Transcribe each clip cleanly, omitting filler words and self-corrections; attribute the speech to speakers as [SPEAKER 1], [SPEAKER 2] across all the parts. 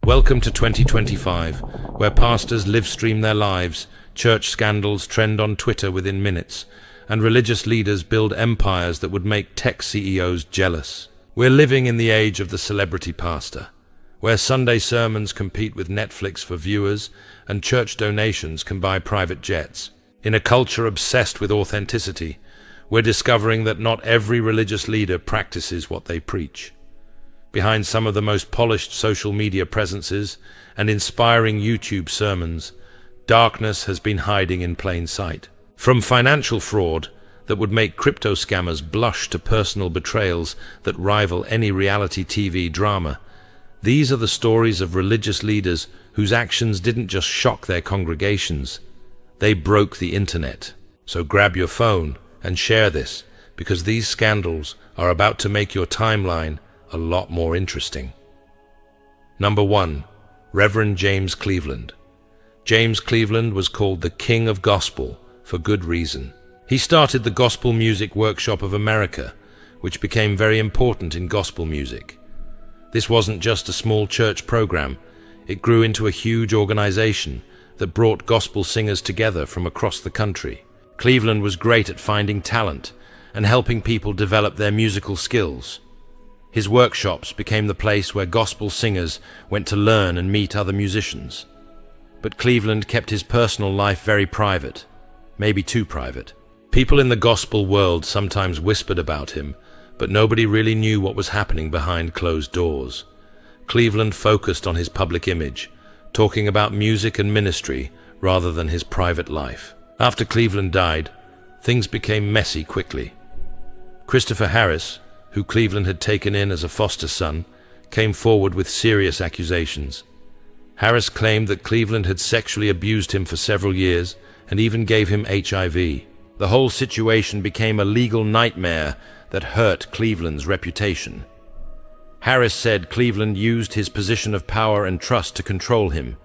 [SPEAKER 1] Welcome to 2025, where pastors live stream their lives, church scandals trend on Twitter within minutes, and religious leaders build empires that would make tech CEOs jealous. We're living in the age of the celebrity pastor, where Sunday sermons compete with Netflix for viewers and church donations can buy private jets. In a culture obsessed with authenticity, we're discovering that not every religious leader practices what they preach. Behind some of the most polished social media presences and inspiring YouTube sermons, darkness has been hiding in plain sight. From financial fraud that would make crypto scammers blush to personal betrayals that rival any reality TV drama, these are the stories of religious leaders whose actions didn't just shock their congregations, they broke the internet. So grab your phone and share this, because these scandals are about to make your timeline a lot more interesting. Number 1. Reverend James Cleveland. James Cleveland was called the King of Gospel for good reason. He started the Gospel Music Workshop of America, which became very important in gospel music. This wasn't just a small church program, it grew into a huge organization that brought gospel singers together from across the country. Cleveland was great at finding talent and helping people develop their musical skills. His workshops became the place where gospel singers went to learn and meet other musicians. But Cleveland kept his personal life very private, maybe too private. People in the gospel world sometimes whispered about him, but nobody really knew what was happening behind closed doors. Cleveland focused on his public image, talking about music and ministry rather than his private life. After Cleveland died, things became messy quickly. Christopher Harris, who Cleveland had taken in as a foster son, came forward with serious accusations. Harris claimed that Cleveland had sexually abused him for several years and even gave him HIV. The whole situation became a legal nightmare that hurt Cleveland's reputation. Harris said Cleveland used his position of power and trust to control him,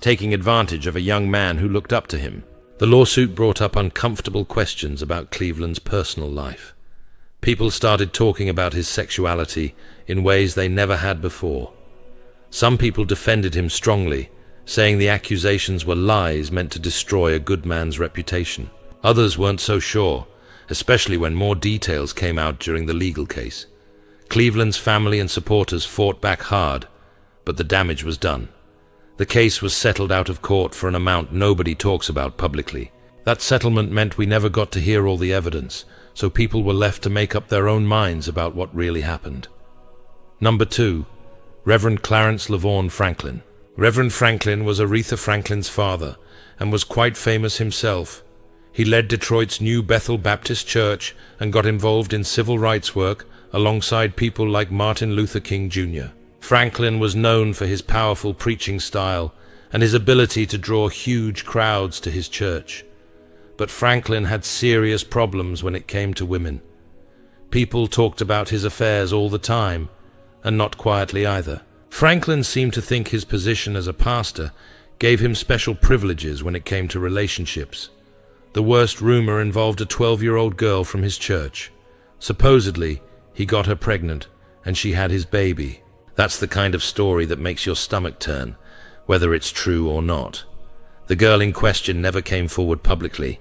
[SPEAKER 1] taking advantage of a young man who looked up to him. The lawsuit brought up uncomfortable questions about Cleveland's personal life. People started talking about his sexuality in ways they never had before. Some people defended him strongly, saying the accusations were lies meant to destroy a good man's reputation. Others weren't so sure, especially when more details came out during the legal case. Cleveland's family and supporters fought back hard, but the damage was done. The case was settled out of court for an amount nobody talks about publicly. That settlement meant we never got to hear all the evidence, so people were left to make up their own minds about what really happened. Number 2. Reverend Clarence LaVaughn Franklin. Reverend Franklin was Aretha Franklin's father and was quite famous himself. He led Detroit's New Bethel Baptist Church and got involved in civil rights work alongside people like Martin Luther King Jr. Franklin was known for his powerful preaching style and his ability to draw huge crowds to his church. But Franklin had serious problems when it came to women. People talked about his affairs all the time, and not quietly either. Franklin seemed to think his position as a pastor gave him special privileges when it came to relationships. The worst rumor involved a 12-year-old girl from his church. Supposedly, he got her pregnant, and she had his baby. That's the kind of story that makes your stomach turn, whether it's true or not. The girl in question never came forward publicly,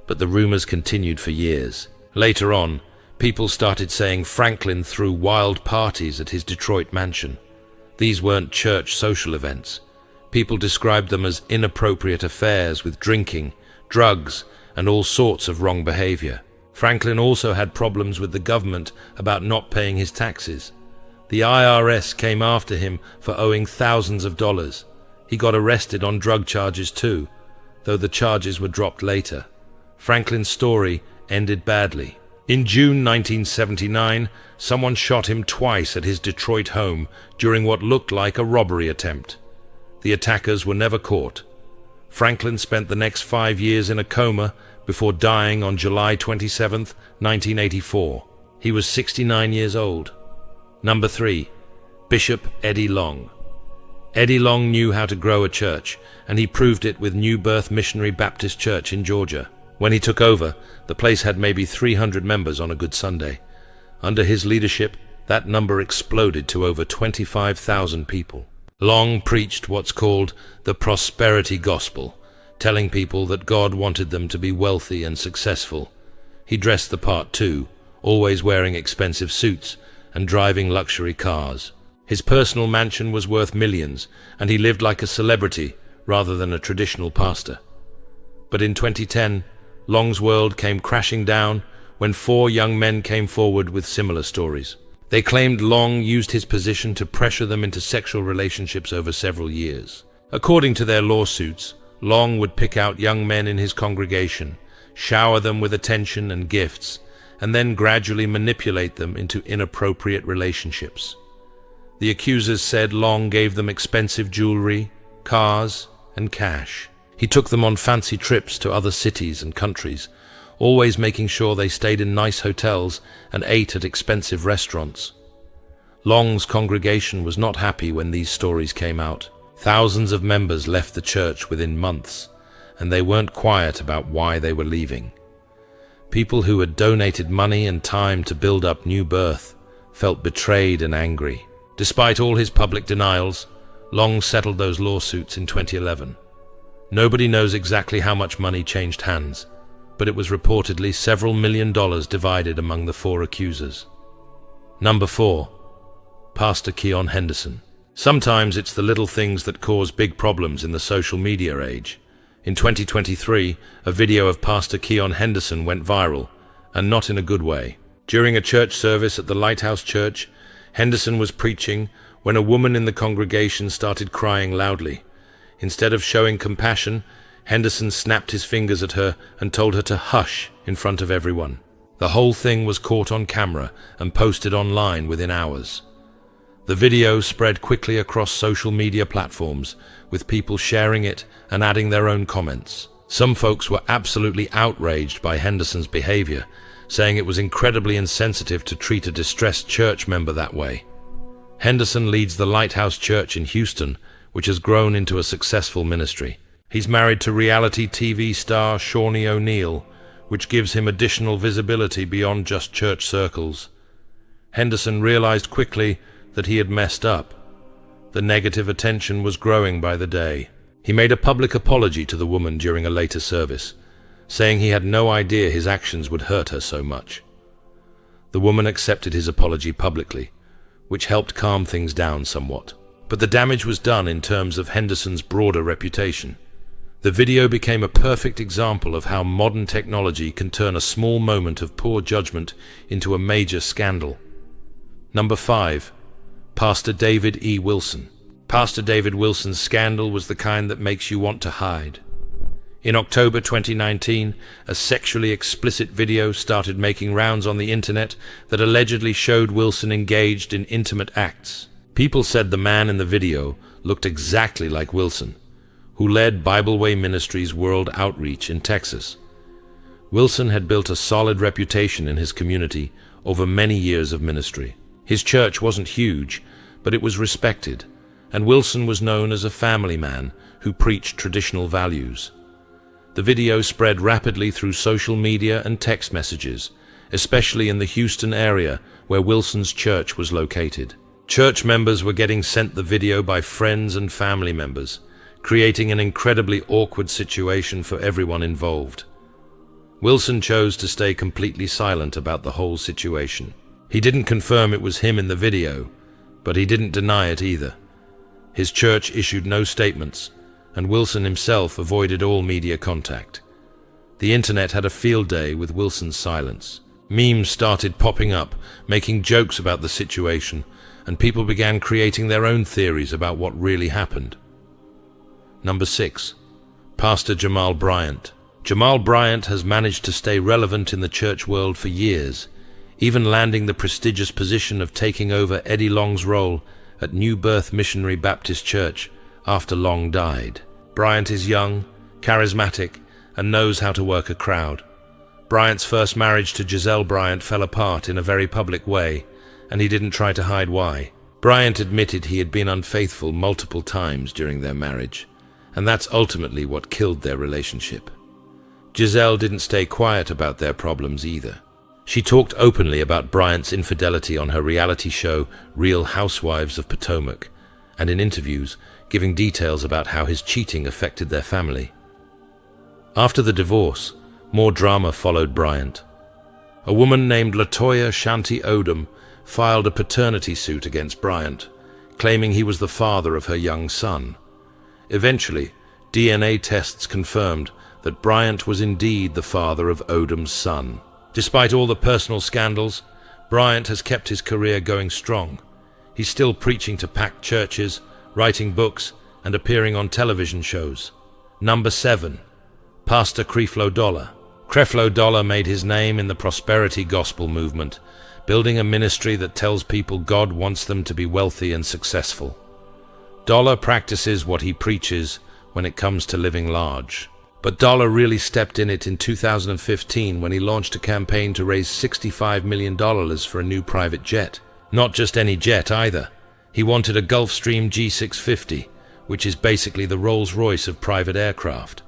[SPEAKER 1] but the rumors continued for years. Later on, people started saying Franklin threw wild parties at his Detroit mansion. These weren't church social events. People described them as inappropriate affairs with drinking, drugs, and all sorts of wrong behavior. Franklin also had problems with the government about not paying his taxes. The IRS came after him for owing thousands of dollars. He got arrested on drug charges too, though the charges were dropped later. Franklin's story ended badly. In June 1979, someone shot him twice at his Detroit home during what looked like a robbery attempt. The attackers were never caught. Franklin spent the next 5 years in a coma before dying on July 27, 1984. He was 69 years old. Number 3. Bishop Eddie Long. Eddie Long knew how to grow a church, and he proved it with New Birth Missionary Baptist Church in Georgia. When he took over, the place had maybe 300 members on a good Sunday. Under his leadership, that number exploded to over 25,000 people. Long preached what's called the prosperity gospel, telling people that God wanted them to be wealthy and successful. He dressed the part too, always wearing expensive suits and driving luxury cars. His personal mansion was worth millions, and he lived like a celebrity rather than a traditional pastor. But in 2010, Long's world came crashing down when 4 young men came forward with similar stories. They claimed Long used his position to pressure them into sexual relationships over several years. According to their lawsuits, Long would pick out young men in his congregation, shower them with attention and gifts, and then gradually manipulate them into inappropriate relationships. The accusers said Long gave them expensive jewelry, cars, and cash. He took them on fancy trips to other cities and countries, always making sure they stayed in nice hotels and ate at expensive restaurants. Long's congregation was not happy when these stories came out. Thousands of members left the church within months, and they weren't quiet about why they were leaving. People who had donated money and time to build up New Birth felt betrayed and angry. Despite all his public denials, Long settled those lawsuits in 2011. Nobody knows exactly how much money changed hands, but it was reportedly several $1 million divided among the 4 accusers. Number 4. Pastor Keon Henderson. Sometimes it's the little things that cause big problems in the social media age. In 2023, a video of Pastor Keon Henderson went viral, and not in a good way. During a church service at the Lighthouse Church, Henderson was preaching when a woman in the congregation started crying loudly. Instead of showing compassion, Henderson snapped his fingers at her and told her to hush in front of everyone. The whole thing was caught on camera and posted online within hours. The video spread quickly across social media platforms, with people sharing it and adding their own comments. Some folks were absolutely outraged by Henderson's behavior, saying it was incredibly insensitive to treat a distressed church member that way. Henderson leads the Lighthouse Church in Houston, which has grown into a successful ministry. He's married to reality TV star Shawnee O'Neal, which gives him additional visibility beyond just church circles. Henderson realized quickly that he had messed up. The negative attention was growing by the day. He made a public apology to the woman during a later service, saying he had no idea his actions would hurt her so much. The woman accepted his apology publicly, which helped calm things down somewhat. But the damage was done in terms of Henderson's broader reputation. The video became a perfect example of how modern technology can turn a small moment of poor judgment into a major scandal. Number 5. Pastor David E. Wilson. Pastor David Wilson's scandal was the kind that makes you want to hide. In October 2019, a sexually explicit video started making rounds on the internet that allegedly showed Wilson engaged in intimate acts. People said the man in the video looked exactly like Wilson, who led Bible Way Ministries World Outreach in Texas. Wilson had built a solid reputation in his community over many years of ministry. His church wasn't huge, but it was respected, and Wilson was known as a family man who preached traditional values. The video spread rapidly through social media and text messages, especially in the Houston area where Wilson's church was located. Church members were getting sent the video by friends and family members, creating an incredibly awkward situation for everyone involved. Wilson chose to stay completely silent about the whole situation. He didn't confirm it was him in the video, but he didn't deny it either. His church issued no statements, and Wilson himself avoided all media contact. The internet had a field day with Wilson's silence. Memes started popping up, making jokes about the situation, and people began creating their own theories about what really happened. Number 6. Pastor Jamal Bryant. Jamal Bryant has managed to stay relevant in the church world for years, even landing the prestigious position of taking over Eddie Long's role at New Birth Missionary Baptist Church after Long died. Bryant is young, charismatic, and knows how to work a crowd. Bryant's first marriage to Giselle Bryant fell apart in a very public way, and he didn't try to hide why. Bryant admitted he had been unfaithful multiple times during their marriage, and that's ultimately what killed their relationship. Giselle didn't stay quiet about their problems either. She talked openly about Bryant's infidelity on her reality show Real Housewives of Potomac, and in interviews, giving details about how his cheating affected their family. After the divorce, more drama followed Bryant. A woman named Latoya Shanti Odom filed a paternity suit against Bryant, claiming he was the father of her young son. Eventually, DNA tests confirmed that Bryant was indeed the father of Odom's son. Despite all the personal scandals, Bryant has kept his career going strong. He's still preaching to packed churches, writing books, and appearing on television shows. Number 7. Pastor Creflo Dollar. Creflo Dollar made his name in the prosperity gospel movement, building a ministry that tells people God wants them to be wealthy and successful. Dollar practices what he preaches when it comes to living large. But Dollar really stepped in it in 2015 when he launched a campaign to raise $65 million for a new private jet. Not just any jet either. He wanted a Gulfstream G650, which is basically the Rolls-Royce of private aircraft.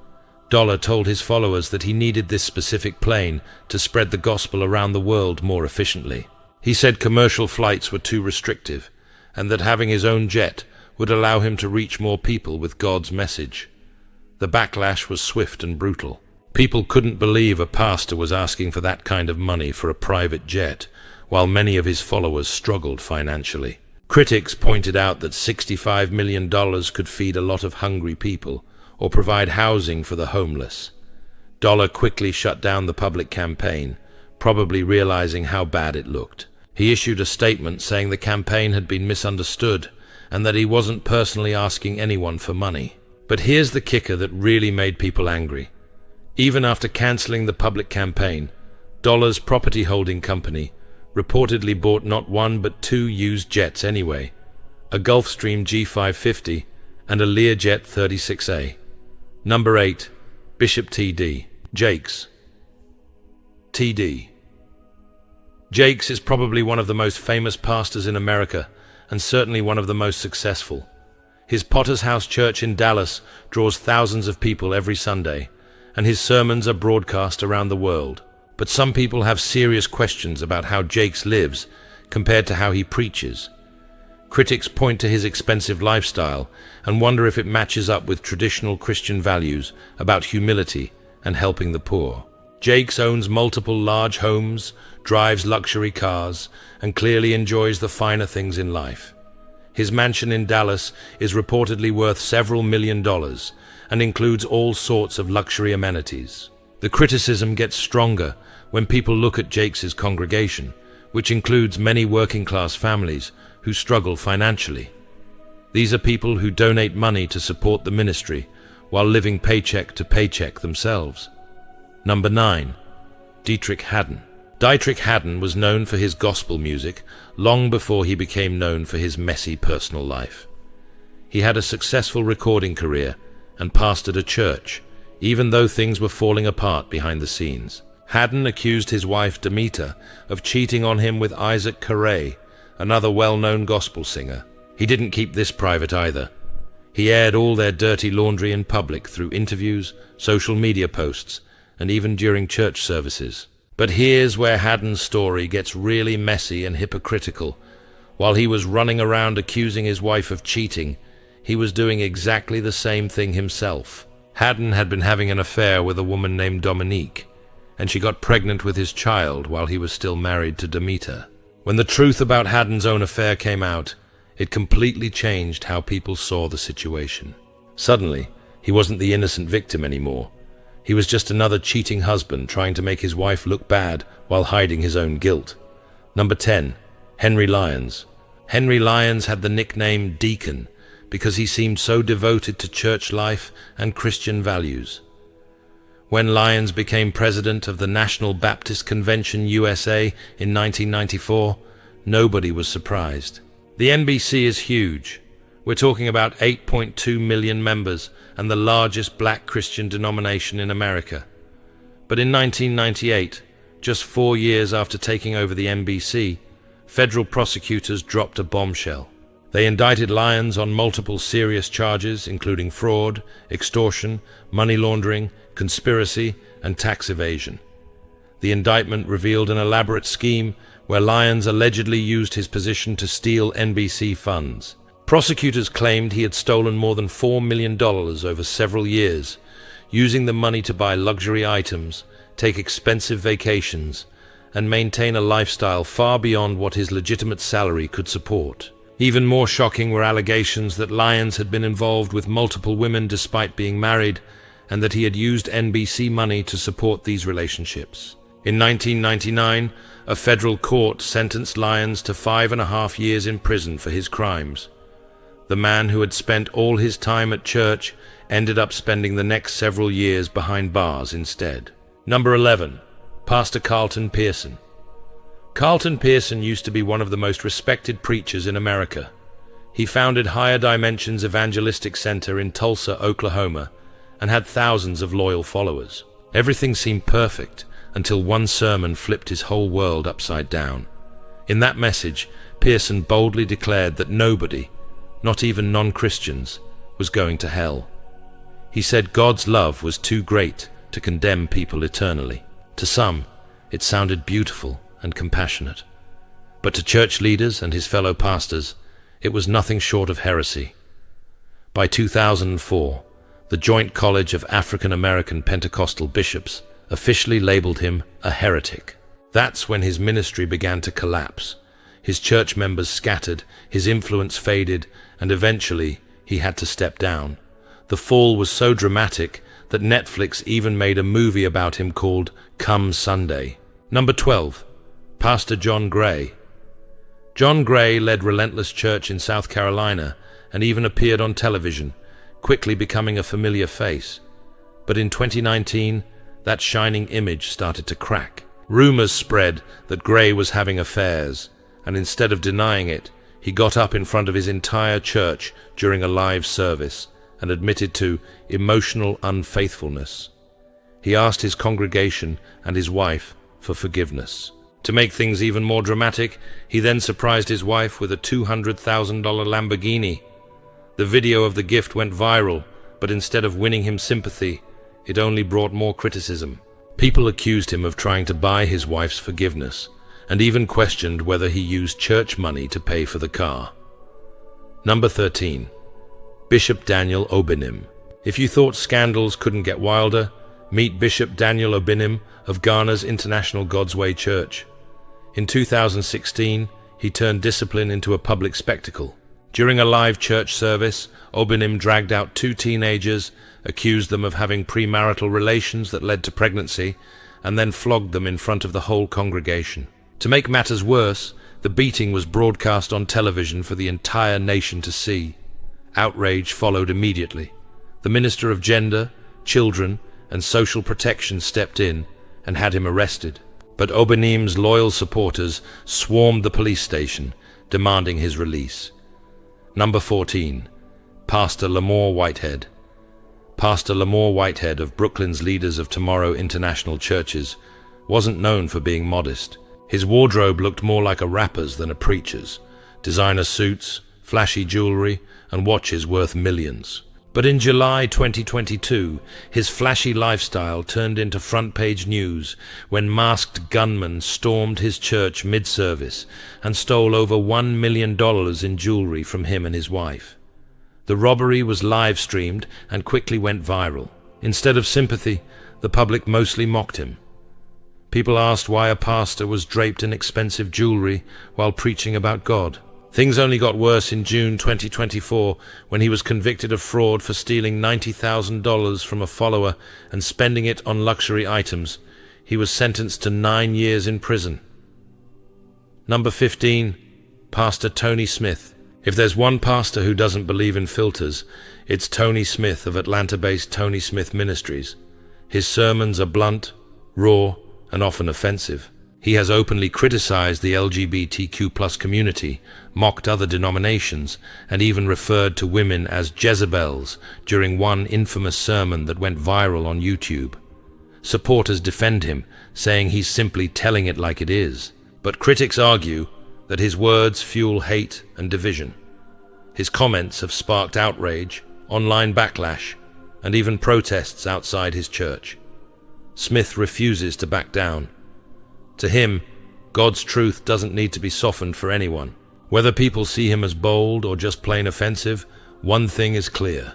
[SPEAKER 1] Dollar told his followers that he needed this specific plane to spread the gospel around the world more efficiently. He said commercial flights were too restrictive, and that having his own jet would allow him to reach more people with God's message. The backlash was swift and brutal. People couldn't believe a pastor was asking for that kind of money for a private jet, while many of his followers struggled financially. Critics pointed out that $65 million could feed a lot of hungry people, or provide housing for the homeless. Dollar quickly shut down the public campaign, probably realizing how bad it looked. He issued a statement saying the campaign had been misunderstood and that he wasn't personally asking anyone for money. But here's the kicker that really made people angry. Even after canceling the public campaign, Dollar's property holding company reportedly bought not one but 2 used jets anyway, a Gulfstream G550 and a Learjet 36A. Number 8. Bishop T.D. Jakes. T.D. Jakes is probably one of the most famous pastors in America, and certainly one of the most successful. His Potter's House Church in Dallas draws thousands of people every Sunday, and his sermons are broadcast around the world. But some people have serious questions about how Jakes lives compared to how he preaches. Critics point to his expensive lifestyle and wonder if it matches up with traditional Christian values about humility and helping the poor. Jakes owns multiple large homes, drives luxury cars, and clearly enjoys the finer things in life. His mansion in Dallas is reportedly worth several $1 million and includes all sorts of luxury amenities. The criticism gets stronger when people look at Jakes' congregation, which includes many working-class families who struggle financially. These are people who donate money to support the ministry while living paycheck to paycheck themselves. Number 9. Dietrich Haddon. Dietrich Haddon was known for his gospel music long before he became known for his messy personal life. He had a successful recording career and pastored a church, even though things were falling apart behind the scenes. Haddon accused his wife Demeter of cheating on him with Isaac Carey, another well-known gospel singer. He didn't keep this private either. He aired all their dirty laundry in public through interviews, social media posts, and even during church services. But here's where Haddon's story gets really messy and hypocritical. While he was running around accusing his wife of cheating, he was doing exactly the same thing himself. Haddon had been having an affair with a woman named Dominique, and she got pregnant with his child while he was still married to Demeter. When the truth about Haddon's own affair came out, it completely changed how people saw the situation. Suddenly, he wasn't the innocent victim anymore. He was just another cheating husband trying to make his wife look bad while hiding his own guilt. Number 10. Henry Lyons. Henry Lyons had the nickname Deacon because he seemed so devoted to church life and Christian values. When Lyons became president of the National Baptist Convention USA in 1994, nobody was surprised. The NBC is huge. We're talking about 8.2 million members and the largest black Christian denomination in America. But in 1998, just 4 years after taking over the NBC, federal prosecutors dropped a bombshell. They indicted Lyons on multiple serious charges, including fraud, extortion, money laundering, conspiracy, and tax evasion. The indictment revealed an elaborate scheme where Lyons allegedly used his position to steal NBC funds. Prosecutors claimed he had stolen more than $4 million over several years, using the money to buy luxury items, take expensive vacations, and maintain a lifestyle far beyond what his legitimate salary could support. Even more shocking were allegations that Lyons had been involved with multiple women despite being married, and that he had used NBC money to support these relationships. In 1999, a federal court sentenced Lyons to 5.5 years in prison for his crimes. The man who had spent all his time at church ended up spending the next several years behind bars instead. Number 11. Pastor Carlton Pearson. Carlton Pearson used to be one of the most respected preachers in America. He founded Higher Dimensions Evangelistic Center in Tulsa, Oklahoma, and had thousands of loyal followers. Everything seemed perfect until one sermon flipped his whole world upside down. In that message, Pearson boldly declared that nobody, not even non-Christians, was going to hell. He said God's love was too great to condemn people eternally. To some, it sounded beautiful and compassionate, but to church leaders and his fellow pastors, it was nothing short of heresy. By 2004, the Joint College of African American Pentecostal Bishops officially labeled him a heretic. That's when his ministry began to collapse. His church members scattered, his influence faded, and eventually he had to step down. The fall was so dramatic that Netflix even made a movie about him called Come Sunday. Number 12. Pastor John Gray. John Gray led Relentless Church in South Carolina and even appeared on television, quickly becoming a familiar face. But in 2019, that shining image started to crack. Rumors spread that Gray was having affairs, and instead of denying it, he got up in front of his entire church during a live service and admitted to emotional unfaithfulness. He asked his congregation and his wife for forgiveness. To make things even more dramatic, he then surprised his wife with a $200,000 Lamborghini. The video of the gift went viral, but instead of winning him sympathy, it only brought more criticism. People accused him of trying to buy his wife's forgiveness, and even questioned whether he used church money to pay for the car. Number 13. Bishop Daniel Obinim. If you thought scandals couldn't get wilder, meet Bishop Daniel Obinim of Ghana's International God's Way Church. In 2016, he turned discipline into a public spectacle. During a live church service, Obinim dragged out 2 teenagers, accused them of having premarital relations that led to pregnancy, and then flogged them in front of the whole congregation. To make matters worse, the beating was broadcast on television for the entire nation to see. Outrage followed immediately. The Minister of Gender, Children, and Social Protection stepped in and had him arrested. But Obinim's loyal supporters swarmed the police station, demanding his release. Number 14. Pastor Lamore Whitehead. Pastor Lamore Whitehead of Brooklyn's Leaders of Tomorrow International Churches wasn't known for being modest. His wardrobe looked more like a rapper's than a preacher's. Designer suits, flashy jewelry, and watches worth millions. But in July 2022, his flashy lifestyle turned into front-page news when masked gunmen stormed his church mid-service and stole over $1 million in jewelry from him and his wife. The robbery was live-streamed and quickly went viral. Instead of sympathy, the public mostly mocked him. People asked why a pastor was draped in expensive jewelry while preaching about God. Things only got worse in June 2024 when he was convicted of fraud for stealing $90,000 from a follower and spending it on luxury items. He was sentenced to 9 years in prison. Number 15. Pastor Tony Smith. If there's one pastor who doesn't believe in filters, it's Tony Smith of Atlanta-based Tony Smith Ministries. His sermons are blunt, raw, and often offensive. He has openly criticized the LGBTQ+ community, mocked other denominations, and even referred to women as Jezebels during one infamous sermon that went viral on YouTube. Supporters defend him, saying he's simply telling it like it is. But critics argue that his words fuel hate and division. His comments have sparked outrage, online backlash, and even protests outside his church. Smith refuses to back down. To him, God's truth doesn't need to be softened for anyone. Whether people see him as bold or just plain offensive, one thing is clear.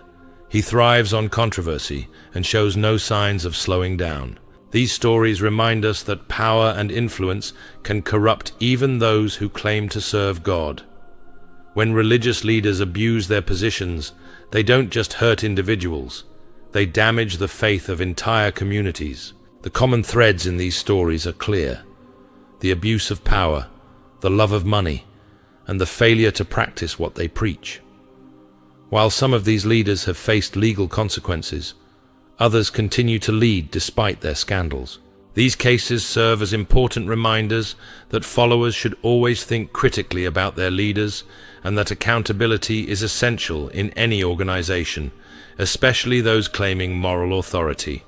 [SPEAKER 1] He thrives on controversy and shows no signs of slowing down. These stories remind us that power and influence can corrupt even those who claim to serve God. When religious leaders abuse their positions, they don't just hurt individuals, they damage the faith of entire communities. The common threads in these stories are clear: the abuse of power, the love of money, and the failure to practice what they preach. While some of these leaders have faced legal consequences, others continue to lead despite their scandals. These cases serve as important reminders that followers should always think critically about their leaders and that accountability is essential in any organization, especially those claiming moral authority.